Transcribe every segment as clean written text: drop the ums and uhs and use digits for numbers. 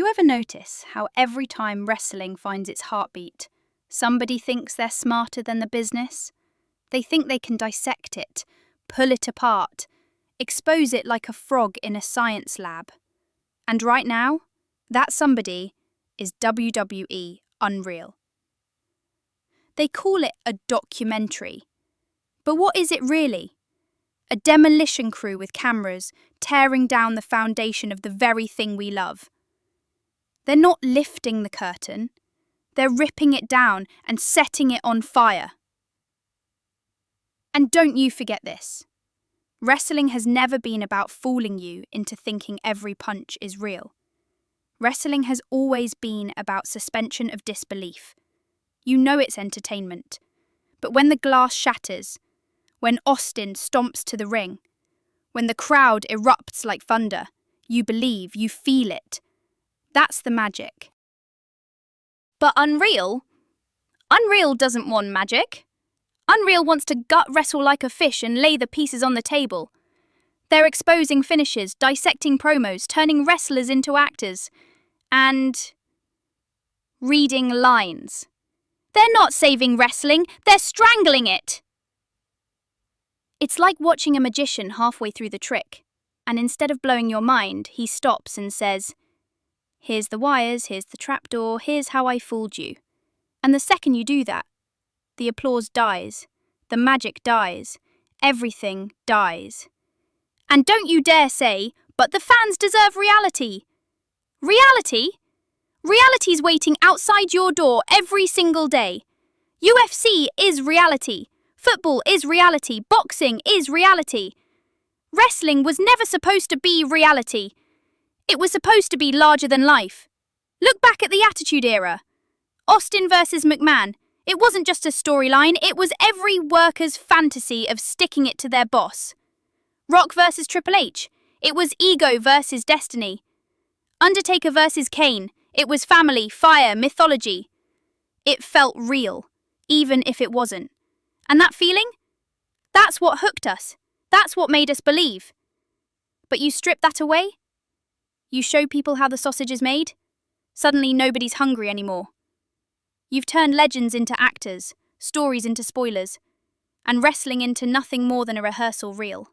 you ever notice how every time wrestling finds its heartbeat, somebody thinks they're smarter than the business? They think they can dissect it, pull it apart, expose it like a frog in a science lab. And right now, that somebody is WWE Unreal. They call it a documentary. But what is it really? A demolition crew with cameras tearing down the foundation of the very thing we love. They're not lifting the curtain. They're ripping it down and setting it on fire. And don't you forget this. Wrestling has never been about fooling you into thinking every punch is real. Wrestling has always been about suspension of disbelief. You know it's entertainment. But when the glass shatters, when Austin stomps to the ring, when the crowd erupts like thunder, you believe, you feel it. That's the magic. But Unreal doesn't want magic. Unreal wants to gut wrestle like a fish and lay the pieces on the table. They're exposing finishes, dissecting promos, turning wrestlers into actors, and reading lines. They're not saving wrestling, they're strangling it. It's like watching a magician halfway through the trick, and instead of blowing your mind, he stops and says, "Here's the wires, here's the trapdoor, here's how I fooled you." And the second you do that, the applause dies, the magic dies, everything dies. And don't you dare say, "But the fans deserve reality." Reality? Reality's waiting outside your door every single day. UFC is reality. Football is reality. Boxing is reality. Wrestling was never supposed to be reality. It was supposed to be larger than life. Look back at the Attitude Era. Austin versus McMahon. It wasn't just a storyline, it was every worker's fantasy of sticking it to their boss. Rock versus Triple H. It was ego versus destiny. Undertaker versus Kane. It was family, fire, mythology. It felt real, even if it wasn't. And that feeling? That's what hooked us. That's what made us believe. But you strip that away? You show people how the sausage is made? Suddenly nobody's hungry anymore. You've turned legends into actors, stories into spoilers, and wrestling into nothing more than a rehearsal reel.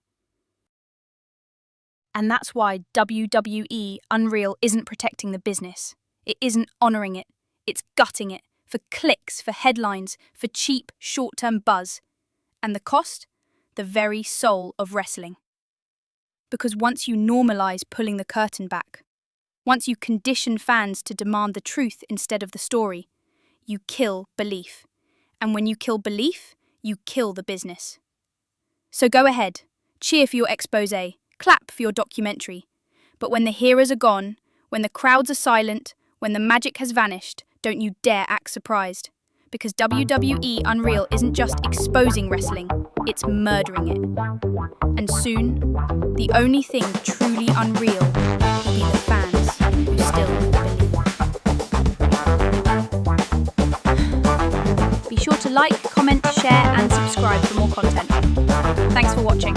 And that's why WWE Unreal isn't protecting the business. It isn't honouring it. It's gutting it. For clicks, for headlines, for cheap, short-term buzz. And the cost? The very soul of wrestling. Because once you normalise pulling the curtain back, once you condition fans to demand the truth instead of the story, you kill belief. And when you kill belief, you kill the business. So go ahead, cheer for your exposé, clap for your documentary. But when the heroes are gone, when the crowds are silent, when the magic has vanished, don't you dare act surprised. Because WWE Unreal isn't just exposing wrestling, it's murdering it. And soon, the only thing truly unreal will be the fans who still believe. Be sure to like, comment, share and subscribe for more content. Thanks for watching.